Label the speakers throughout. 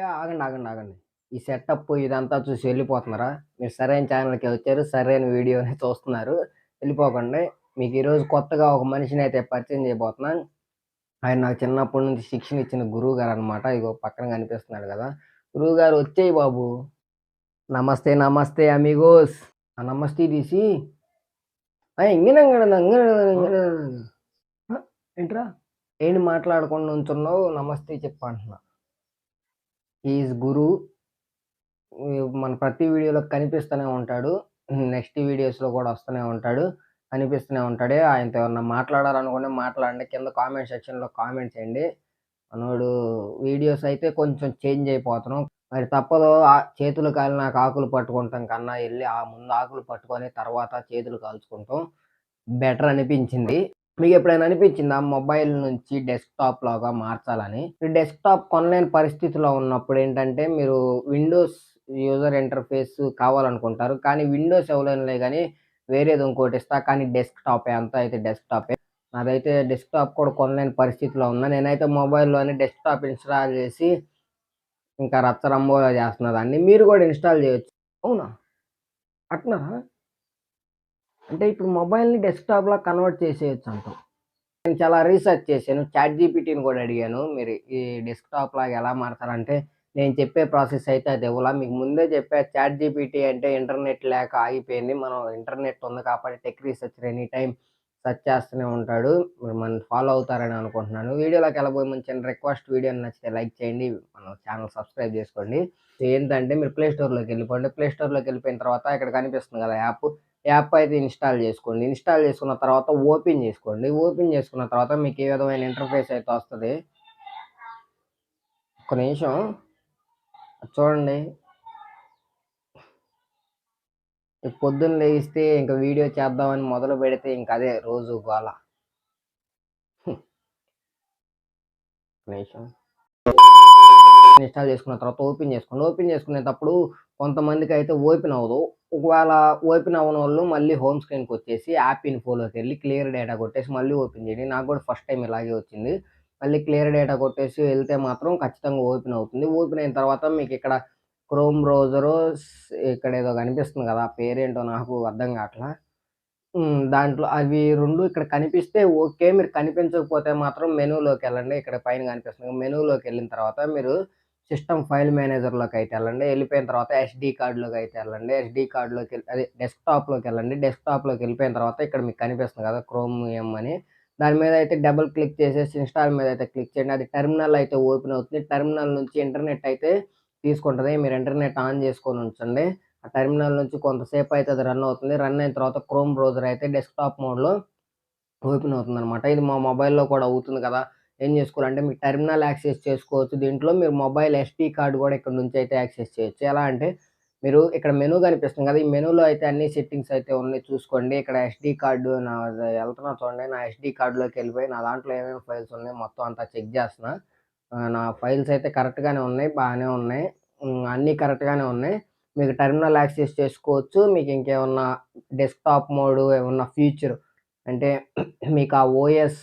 Speaker 1: ఆగండి. ఈ సెటప్ ఇదంతా చూసి వెళ్ళిపోతున్నారా? మీరు సరైన ఛానల్‌కే వచ్చారు. సరైన వీడియోనే చూస్తున్నారు. వెళ్ళిపోకండి. మీకు ఈరోజు కొత్తగా ఒక మనిషినైతే పరిచయం చేయబోతున్నాను. ఆయన నాకు చిన్నప్పటి నుంచి శిక్షణ ఇచ్చిన గురువుగారనమాట. ఇగో పక్కన కనిపిస్తున్నాడు గదా! గురువుగారు వచ్చేయి బాబు. నమస్తే అమిగోస్. ఆ నమస్తే తీసి ఇంగనంగడన ఏంట్రా? ఏంటి మాట్లాడకుండా నుంచున్నావు? నమస్తే చెప్పు అంటున్నా. హి ఈజ్ గురు. మన ప్రతి వీడియోలో కనిపిస్తూనే ఉంటాడు. నెక్స్ట్ వీడియోస్‌లో కూడా వస్తూనే ఉంటాడు. కనిపిస్తూనే ఉంటాడు. ఆయనతో ఏమన్నా మాట్లాడాలనుకుంటే మాట్లాడండి. కింద కామెంట్ సెక్షన్‌లో కామెంట్ చేయండి. మనోడు వీడియోస్ అయితే కొంచెం చేంజ్ అయిపోతున్నాం. మరి తప్పదు. చేతులు కాలినాక ఆకులు పట్టుకుంటాం కన్నా ఎళ్లి ముందు ఆకులు పట్టుకొని తర్వాత చేతులు కాల్చుకుంటాం. బెటర్ అనిపించింది. మీకెప్పుడైనా అనిపించిందా మొబైల్ నుంచి డెస్క్‌టాప్‌లాగా మార్చాలని? డెస్క్‌టాప్ కొనలేని పరిస్థితిలో ఉన్నప్పుడేంటంటే మీరు విండోస్ యూజర్ ఇంటర్‌ఫేస్ కావాలనుకుంటారు. కానీ విండోస్ ఇవ్వలేనులే గానీ వేరేది ఇంకోటిస్తా కానీ డెస్క్‌టాపే అంతా అయితే డెస్క్‌టాపే. నాదైతే డెస్క్‌టాప్ కూడా కొనలేని పరిస్థితిలో ఉన్నా. నేనైతే మొబైల్‌లోనే డెస్క్‌టాప్ ఇన్‌స్టాల్ చేసి ఇంకా రచ్చరంబోలా చేస్తున్నా దాన్ని. మీరు కూడా ఇన్‌స్టాల్ చేయొచ్చు. అవునా? అట్లనా? అంటే ఇప్పుడు మొబైల్‌ని డెస్క్‌టాప్‌లా కన్వర్ట్ చేసేయొచ్చంటావు. నేను చాలా రీసెర్చ్ చేశాను. చాట్‌జీపీటీని కూడా అడిగాను. మీరు ఈ డెస్క్‌టాప్ లాగా ఎలా మారతారంటే, నేను చెప్పే ప్రాసెస్ అయితే అది ఇవ్వలా. మీకు ముందే చెప్పా చాట్‌జీపీటీ అంటే ఇంటర్నెట్ లేక ఆగిపోయింది. మనం ఇంటర్నెట్ ఉంది కాబట్టి tech researcher any time search చేస్తూనే ఉంటాడు. మీరు మనల్ని ఫాలో అవుతారని అనుకుంటున్నాను. వీడియోలోకి వెళ్ళబోయే ముందు చిన్న రిక్వెస్ట్, వీడియో నచ్చితే లైక్ చేయండి. మన ఛానల్ సబ్స్క్రైబ్ చేసుకోండి. ఏంటంటే మీరు ప్లే స్టోర్‌లోకి వెళ్ళిపోండి. ప్లే స్టోర్‌లోకి వెళ్ళిపోయిన తర్వాత ఇక్కడ కనిపిస్తుంది కదా యాప్ అయితే ఇన్‌స్టాల్ చేసుకోండి. ఇన్‌స్టాల్ చేసుకున్న తర్వాత ఓపెన్ చేసుకోండి. ఓపెన్ చేసుకున్న తర్వాత మీకు ఏ విధమైన ఇంటర్‌ఫేస్ అయితే వస్తది. ఒక్క నిమిషం చూడండి. పొద్దున్న లెగిస్తే ఇంక వీడియో చేద్దామని మొదలుపెడితే ఇంక అదే రోజు గోల. ఒక్క నిమిషం. ఇన్‌స్టాల్ చేసుకున్న తర్వాత ఓపెన్ చేసుకోండి. ఓపెన్ చేసుకునేటప్పుడు కొంతమందికైతే ఓపెన్ అవ్వదు. ఒకవేళ ఓపెన్ అవ్వనోళ్ళు మళ్ళీ హోమ్ స్క్రీన్‌కొచ్చేసి యాప్ ఇన్ఫోలోకెళ్ళి క్లియర్ డేటా కొట్టేసి మళ్ళీ ఓపెన్ చేయండి. నాకు కూడా ఫస్ట్ టైమ్ ఇలాగే వచ్చింది. మళ్ళీ క్లియర్ డేటా కొట్టేసి వెళ్తే మాత్రం ఖచ్చితంగా ఓపెన్ అవుతుంది. ఓపెన్ అయిన తర్వాత మీకిక్కడ క్రోమ్ బ్రౌజరు ఇక్కడేదో కనిపిస్తుంది కదా! పేరేంటో నాకు అర్థం కావట్లా. దాంట్లో అవి 2 ఇక్కడ కనిపిస్తే ఓకే. మీరు కనిపించకపోతే మాత్రం మెనూలోకెళ్ళండి. ఇక్కడ పైన కనిపిస్తుంది. మెనూలోకెళ్ళిన తర్వాత మీరు సిస్టమ్ ఫైల్ మేనేజర్‌లోకైతే ఎళ్ళండి. ఎళ్ళిపోయిన తర్వాత ఎస్‌డీ కార్డ్‌లోకైతే ఎళ్ళండి. ఎస్‌డీ కార్డ్‌లోకెళ్ళి అదే డెస్క్‌టాప్‌లోకెళ్ళండి. డెస్క్‌టాప్‌లోకెళ్ళిపోయిన తర్వాత ఇక్కడ మీకు కనిపిస్తుంది కదా! క్రోమియం అని. దాని మీద అయితే డబుల్ క్లిక్ చేసేసి ఇన్‌స్టాల్ మీద అయితే క్లిక్ చేయండి. అది టెర్మినల్ అయితే ఓపెన్ అవుతుంది. టెర్మినల్ నుంచి ఇంటర్నెట్ అయితే తీసుకుంటది. మీరు ఇంటర్నెట్ ఆన్ చేసుకొని ఉంచండి. ఆ టెర్మినల్ నుంచి కొంతసేపు అయితే అది రన్ అవుతుంది. రన్ అయిన తర్వాత క్రోమ్ బ్రౌజర్ అయితే డెస్క్‌టాప్ మోడ్‌లో ఓపెన్ అవుతుందనమాట. ఇది మా మొబైల్‌లో కూడా అవుతుంది కదా! ఏం చేసుకోవాలంటే మీకు టెర్మినల్ యాక్సెస్ చేసుకోవచ్చు. దీంట్లో మీరు మొబైల్ ఎస్‌డీ కార్డ్ కూడా ఇక్కడ నుంచి అయితే యాక్సెస్ చేయొచ్చు. ఎలా అంటే మీరు ఇక్కడ మెనూ కనిపిస్తుంది కదా! ఈ మెనూలో అయితే అన్ని సెట్టింగ్స్ అయితే ఉన్నాయి చూసుకోండి. ఇక్కడ ఎస్‌డీ కార్డ్ నాది ఎళ్తున్నా చూడండి. నా ఎస్‌డీ కార్డ్‌లోకెళ్ళిపోయి నా దాంట్లో ఏమేమి ఫైల్స్ ఉన్నాయో మొత్తం అంతా చెక్ చేస్తున్నా. నా ఫైల్స్ అయితే కరెక్ట్‌గానే ఉన్నాయి. బానే ఉన్నాయి. అన్నీ కరెక్ట్‌గానే ఉన్నాయి. మీకు టెర్మినల్ యాక్సెస్ చేసుకోవచ్చు. మీకు ఇంకేమన్నా డెస్క్‌టాప్ మోడ్ ఏమన్నా ఫీచర్ అంటే మీకు ఆ ఓఎస్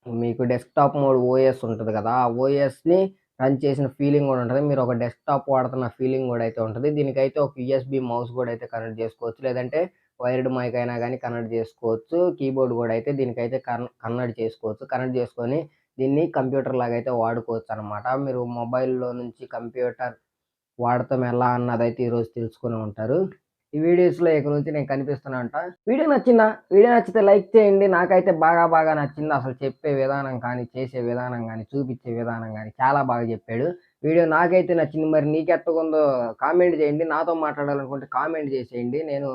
Speaker 1: మీకు డెస్క్‌టాప్ మోడ్ ఓఎస్ ఉంటది కదా! ఆ ఓఎస్‌ని రన్ చేసిన ఫీలింగ్ గూడా ఉంటది. మీరు ఒక డెస్క్‌టాప్ వాడుతున్న ఫీలింగ్ గూడా అయితే ఉంటది. దీనికైతే ఒక యూఎస్‌బీ మౌస్ గూడా అయితే కనెక్ట్ జేసుకోవచ్చు. లేదంటే వైర్డ్ మైక్ అయినా గానీ కనెక్ట్ జేసుకోవచ్చు. కీబోర్డ్ గూడా అయితే దీనికైతే కనెక్ట్ చేసుకోవచ్చు. కనెక్ట్ జేసుకొని దీన్ని కంప్యూటర్ లాగైతే వాడుకోవచ్చనమాట. మీరు మొబైల్‌లో నుంచి కంప్యూటర్ వాడటం ఎలా అన్నదైతే ఈరోజు తెలుసుకుని ఉంటారు. ఈ వీడియోస్‌లో ఇక నుంచి నేను కనిపిస్తూనే ఉంటా. వీడియో నచ్చిందా? వీడియో నచ్చితే లైక్ చేయండి. నాకైతే బాగా నచ్చింది. అసలు చెప్పే విధానం కానీ, చేసే విధానం గానీ, చూపిచ్చే విధానం గానీ చాలా బాగా చెప్పాడు. వీడియో నాకైతే నచ్చింది. మరి నీకెట్టగుందో కామెంట్ చేయండి. నాతో మాట్లాడాలనుకుంటే కామెంట్ చేసేయండి. నేను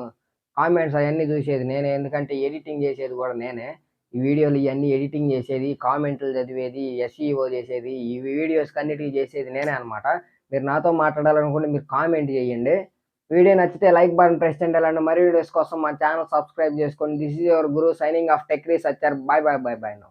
Speaker 1: కామెంట్స్ అయన్నీ చూసేది నేనే. ఎందుకంటే ఎడిటింగ్ చేసేది కూడా నేనే. ఈ వీడియోలు ఇయన్నీ ఎడిటింగ్ చేసేది, కామెంట్లు చదివేది, ఎస్ఈఓ చేసేది, ఈ వీడియోస్‌కన్నిటికి చేసేది నేనే అనమాట. మీరు నాతో మాట్లాడాలనుకుంటే మీరు కామెంట్ చేయండి. వీడియో నచ్చితే లైక్ బటన్ ప్రెస్ చేయండి. ఇలాంటి మరిన్ని వీడియోస్ కోసం మా ఛానల్ సబ్స్క్రైబ్ చేసుకోండి. This is your Guru signing off tech researcher. By now.